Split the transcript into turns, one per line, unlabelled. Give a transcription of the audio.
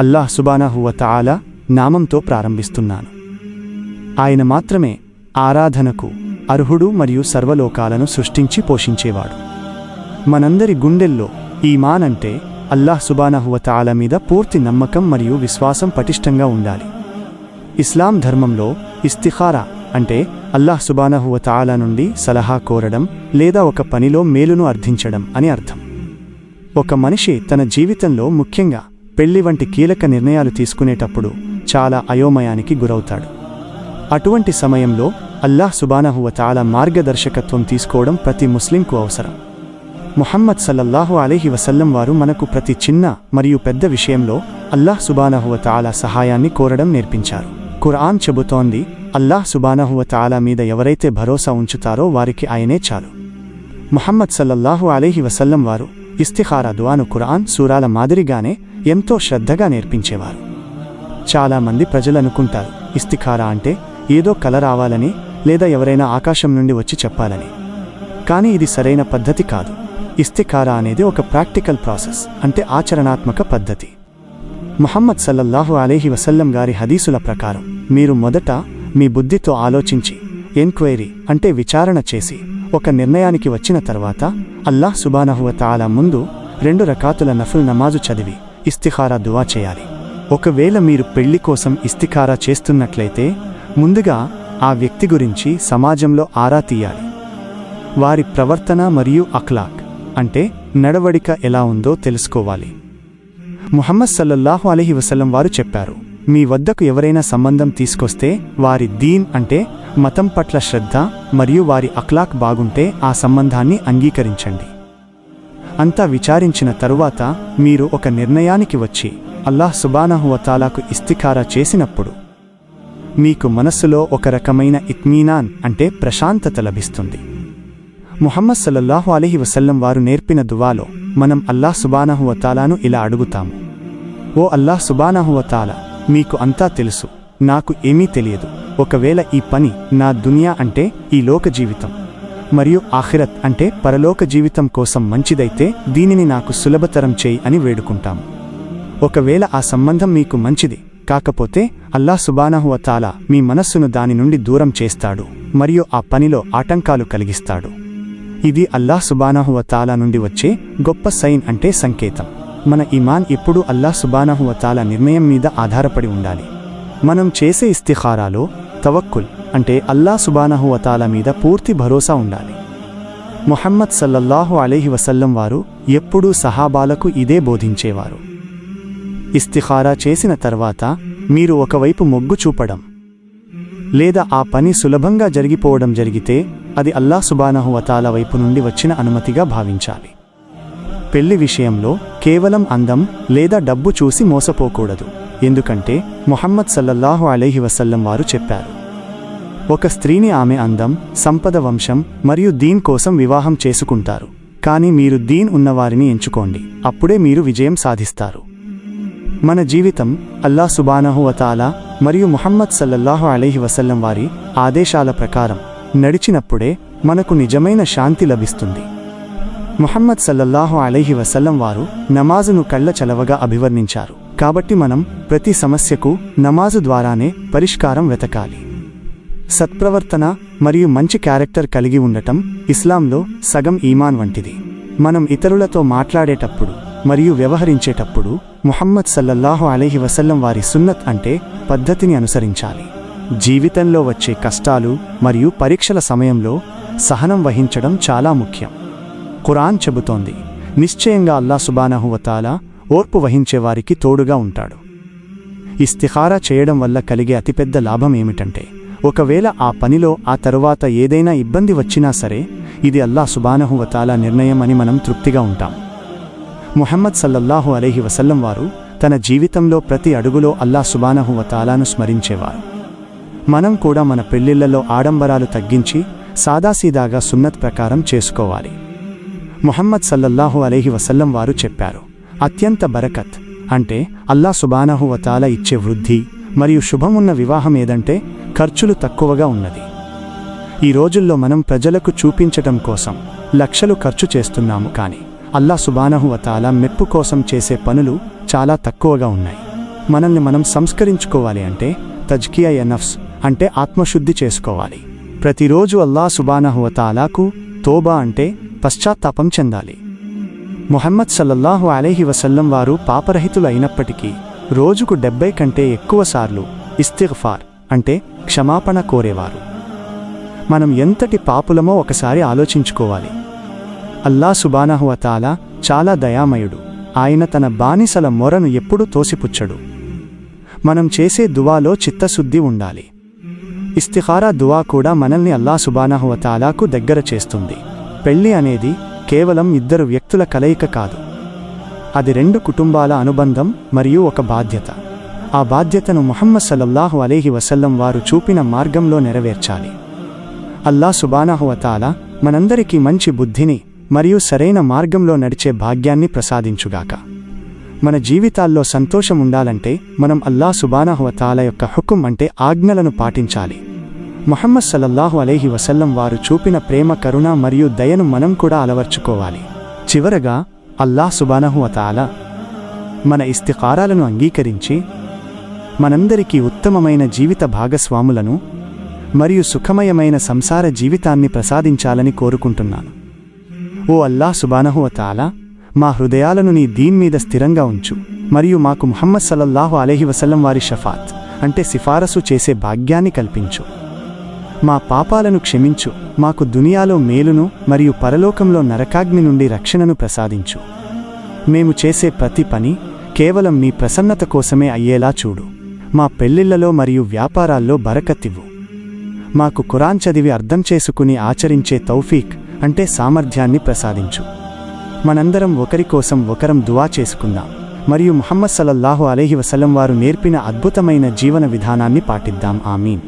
అల్లాహ్ సుబ్హానహు వ తఆలా నామంతో ప్రారంభిస్తున్నాను. ఆయన మాత్రమే ఆరాధనకు అర్హుడు మరియు సర్వలోకాలను సృష్టించి పోషించేవాడు. మనందరి గుండెల్లో ఈమాన్ అంటే అల్లాహ్ సుబ్హానహు వ తఆలా మీద పూర్తి నమ్మకం మరియు విశ్వాసం పటిష్టంగా ఉండాలి. ఇస్లాం ధర్మంలో ఇస్తిఖారా అంటే అల్లాహ్ సుబ్హానహు వ తఆలా నుండి సలహా కోరడం లేదా ఒక పనిలో మేలును అర్థించడం అని అర్థం. ఒక మనిషి తన జీవితంలో ముఖ్యంగా పెళ్లి వంటి కీలక నిర్ణయాలు తీసుకునేటప్పుడు చాలా అయోమయానికి గురవుతాడు. అటువంటి సమయంలో అల్లాహ్ సుబ్హానహు వ తఆలా మార్గదర్శకత్వం తీసుకోవడం ప్రతి ముస్లింకు అవసరం. ముహమ్మద్ సల్లల్లాహు అలైహి వసల్లం వారు మనకు ప్రతి చిన్న మరియు పెద్ద విషయంలో అల్లాహ్ సుబ్హానహు వ తఆలా సహాయాన్ని కోరడం నేర్పించారు. ఖురాన్ చెబుతోంది, అల్లాహ్ సుబ్హానహు వ తఆలా మీద ఎవరైతే భరోసా ఉంచుతారో వారికి ఆయనే చాలు. ముహమ్మద్ సల్లల్లాహు అలైహి వసల్లం వారు ఇస్తిఖారా దుఆను ఖురాన్ సూరాల మాదిరిగానే ఎంతో శ్రద్ధగా నేర్పించేవారు. చాలామంది ప్రజలనుకుంటారు ఇస్తిఖారా అంటే ఏదో కల రావాలని లేదా ఎవరైనా ఆకాశం నుండి వచ్చి చెప్పాలని. కానీ ఇది సరైన పద్ధతి కాదు. ఇస్తిఖారా అనేది ఒక ప్రాక్టికల్ ప్రాసెస్, అంటే ఆచరణాత్మక పద్ధతి. ముహమ్మద్ సల్లల్లాహు అలైహి వసల్లం గారి హదీసుల ప్రకారం మీరు మొదట మీ బుద్ధితో ఆలోచించి ఎంక్వైరీ అంటే విచారణ చేసి ఒక నిర్ణయానికి వచ్చిన తర్వాత అల్లాహ్ సుబ్హానహు వ తఆలా ముందు 2 రకాతుల నఫిల్ నమాజు చదివి ఇస్తిఖారా దుఆ చేయాలి. ఒకవేళ మీరు పెళ్లి కోసం ఇస్తిఖారా చేస్తున్నట్లయితే ముందుగా ఆ వ్యక్తి గురించి సమాజంలో ఆరా తీయాలి. వారి ప్రవర్తన మరియు అఖ్లాక్ అంటే నడవడిక ఎలా ఉందో తెలుసుకోవాలి. ముహమ్మద్ సల్లల్లాహు అలైహి వసల్లం వారు చెప్పారు, మీ వద్దకు ఎవరైనా సంబంధం తీసుకొస్తే వారి దీన్ అంటే మతం పట్ల శ్రద్ధ మరియు వారి అఖ్లాక్ బాగుంటే ఆ సంబంధాన్ని అంగీకరించండి. అంతా విచారించిన తరువాత మీరు ఒక నిర్ణయానికి వచ్చి అల్లాహ్ సుబ్హానహు వ తఆలాకు ఇస్తిఖారా చేసినప్పుడు మీకు మనస్సులో ఒక రకమైన ఇత్మీనాన్ అంటే ప్రశాంతత లభిస్తుంది. ముహమ్మద్ సల్లల్లాహు అలైహి వసల్లం వారు నేర్పిన దువాలో మనం అల్లాహ్ సుబ్హానహు వ తఆలాను ఇలా అడుగుతాము, ఓ అల్లాహ్ సుబ్హానహు వ తఆలా, మీకు అంతా తెలుసు, నాకు ఏమీ తెలియదు. ఒకవేళ ఈ పని నా దునియా అంటే ఈ లోక జీవితం మరియు ఆఖిరత్ అంటే పరలోక జీవితం కోసం మంచిదైతే దీనిని నాకు సులభతరం చేయి అని వేడుకుంటాము. ఒకవేళ ఆ సంబంధం మీకు మంచిది కాకపోతే అల్లాహ్ సుబ్హానహు వ తఆలా మీ మనస్సును దాని నుండి దూరం చేస్తాడు మరియు ఆ పనిలో ఆటంకాలు కలిగిస్తాడు. ఇది అల్లాహ్ సుబ్హానహు వ తఆలా నుండి వచ్చే గొప్ప సైన్ అంటే సంకేతం. మన ఈమాన్ ఎప్పుడూ అల్లాహ్ సుబ్హానహు వ తఆలా నిర్ణయం మీద ఆధారపడి ఉండాలి. మనం చేసే ఇస్తిఖారాలో తవక్కుల్ అంటే అల్లాహ్ సుబ్హానహు వ తఆలా మీద పూర్తి భరోసా ఉండాలి. ముహమ్మద్ సల్లల్లాహు అలైహి వసల్లం వారు ఎప్పుడూ సహాబాలకు ఇదే బోధించేవారు. ఇస్తిఖారా చేసిన తర్వాత మీరు ఒకవైపు మొగ్గు చూపడం లేదా ఆ పని సులభంగా జరిగిపోవడం జరిగితే అది అల్లాహ్ సుబ్హానహు వ తఆలా వైపు నుండి వచ్చిన అనుమతిగా భావించాలి. పెళ్లి విషయంలో కేవలం అందం లేదా డబ్బు చూసి మోసపోకూడదు. ఎందుకంటే ముహమ్మద్ సల్లల్లాహు అలైహి వసల్లం వారు చెప్పారు, ఒక స్త్రీని ఆమె అందం, సంపద, వంశం మరియు దీన్ కోసం వివాహం చేసుకుంటారు. కానీ మీరు దీన్ ఉన్నవారిని ఎంచుకోండి, అప్పుడే మీరు విజయం సాధిస్తారు. మన జీవితం అల్లాహ్ సుబ్హానహు వ తఆలా మరియు ముహమ్మద్ సల్లల్లాహు అలైహి వసల్లం వారి ఆదేశాల ప్రకారం నడిచినప్పుడే మనకు నిజమైన శాంతి లభిస్తుంది. ముహమ్మద్ సల్లల్లాహు అలైహి వసల్లం వారు నమాజును కళ్ళ చలవగా అభివర్ణించారు. కాబట్టి మనం ప్రతి సమస్యకు నమాజు ద్వారానే పరిష్కారం వెతకాలి. సత్ప్రవర్తన మరియు మంచి క్యారెక్టర్ కలిగి ఉండటం ఇస్లాంలో సగం ఈమాన్ వంటిది. మనం ఇతరులతో మాట్లాడేటప్పుడు మరియు వ్యవహరించేటప్పుడు ముహమ్మద్ సల్లల్లాహు అలైహి వసల్లం వారి సున్నత్ అంటే పద్ధతిని అనుసరించాలి. జీవితంలో వచ్చే కష్టాలు మరియు పరీక్షల సమయంలో సహనం వహించడం చాలా ముఖ్యం. ఖురాన్ చెబుతోంది, నిశ్చయంగా అల్లాహ్ సుబ్హానహు వ తఆలా ఓర్పు వహించేవారికి తోడుగా ఉంటాడు. ఇస్తిఖారా చేయడం వల్ల కలిగే అతిపెద్ద లాభం ఏమిటంటే ఒకవేళ ఆ పనిలో ఆ తరువాత ఏదైనా ఇబ్బంది వచ్చినా సరే ఇది అల్లాహ్ సుబ్హానహు వ తఆలా నిర్ణయం అని మనం తృప్తిగా ఉంటాం. ముహమ్మద్ సల్లల్లాహు అలైహి వసల్లం వారు తన జీవితంలో ప్రతి అడుగులో అల్లాహ్ సుబ్హానహు వ తఆలాను స్మరించేవారు. మనం కూడా మన పెళ్లిళ్లలో ఆడంబరాలు తగ్గించి సాదాసీదాగా సున్నత్ ప్రకారం చేసుకోవాలి. ముహమ్మద్ సల్లల్లాహు అలైహి వసల్లం వారు చెప్పారు, అత్యంత బరకత్ అంటే అల్లాహ్ సుబ్హానహు వ తఆలా ఇచ్చే వృద్ధి మరియు శుభమున్న వివాహం ఏదంటే ఖర్చులు తక్కువగా ఉన్నది. ఈ రోజుల్లో మనం ప్రజలకు చూపించటం కోసం లక్షలు ఖర్చు చేస్తున్నాము, కానీ అల్లాహ్ సుబ్హానహు వ తఆలా మెప్పు కోసం చేసే పనులు చాలా తక్కువగా ఉన్నాయి. మనల్ని మనం సంస్కరించుకోవాలి అంటే తజ్కియా నఫ్స్ అంటే ఆత్మశుద్ధి చేసుకోవాలి. ప్రతిరోజు అల్లాహ్ సుబ్హానహు వ తఆలాకు తోబా అంటే పశ్చాత్తాపం చెందాలి. ముహమ్మద్ సల్లల్లాహు అలైహి వసల్లం వారు పాపరహితులు అయినప్పటికీ రోజుకు 70 కంటే ఎక్కువసార్లు ఇస్తిగ్ఫార్ అంటే క్షమాపణ కోరేవారు. మనం ఎంతటి పాపులమో ఒకసారి ఆలోచించుకోవాలి. అల్లాహ్ సుబ్హానహు వ తఆలా చాలా దయామయుడు. ఆయన తన బానిసల మొరను ఎప్పుడూ తోసిపుచ్చడు. మనం చేసే దువాలో చిత్తశుద్ధి ఉండాలి. ఇస్తిఖారా దువా కూడా మనల్ని అల్లాహ్ సుబ్హానహు వ తఆలాకు దగ్గర చేస్తుంది. పెళ్లి అనేది కేవలం 2 వ్యక్తుల కలయిక కాదు. అది 2 కుటుంబాల అనుబంధం మరియు ఒక బాధ్యత. ఆ బాధ్యతను ముహమ్మద్ సల్లల్లాహు అలైహి వసల్లం వారు చూపిన మార్గంలో నెరవేర్చాలి. అల్లాహ్ సుబ్హానహు వ తఆలా మనందరికీ మంచి బుద్ధిని మరియు సరైన మార్గంలో నడిచే భాగ్యాన్ని ప్రసాదించుగాక. మన జీవితాల్లో సంతోషం ఉండాలంటే మనం అల్లాహ్ సుబ్హానహు వ తఆలా యొక్క హుకుం అంటే ఆజ్ఞలను పాటించాలి. ముహమ్మద్ సల్లల్లాహు అలైహి వసల్లం వారు చూపిన ప్రేమ, కరుణ మరియు దయను మనం కూడా అలవర్చుకోవాలి. చివరగా అల్లాహ్ సుబ్హానహు వ తఆలా మన ఇస్తిఖారాలను అంగీకరించి మనందరికీ ఉత్తమమైన జీవిత భాగస్వాములను మరియు సుఖమయమైన సంసార జీవితాన్ని ప్రసాదించాలని కోరుకుంటున్నాను. ఓ అల్లాహ్ సుబ్హానహు వ తఆలా, మా హృదయాలను నీ దీన్ మీద స్థిరంగా ఉంచు మరియు మాకు ముహమ్మద్ సల్లల్లాహు అలైహి వసల్లం వారి షఫాత్ అంటే సిఫారసు చేసే భాగ్యాన్ని కల్పించు. మా పాపాలను క్షమించు, మాకు దునియాలో మేలును మరియు పరలోకంలో నరకాగ్ని నుండి రక్షణను ప్రసాదించు. మేము చేసే ప్రతి పని కేవలం నీ ప్రసన్నత కోసమే అయ్యేలా చూడు. మా పెళ్లిళ్లలో మరియు వ్యాపారాల్లో బరకత్తివ్వు. మాకు ఖురాన్ చదివి అర్థం చేసుకుని ఆచరించే తౌఫీక్ అంటే సామర్థ్యాన్ని ప్రసాదించు. మనందరం ఒకరి కోసం ఒకరం దువా చేసుకుందాం మరియు ముహమ్మద్ సల్లల్లాహు అలైహి వసల్లం వారు నేర్పిన అద్భుతమైన జీవన విధానాన్ని పాటిద్దాం. ఆమీన్.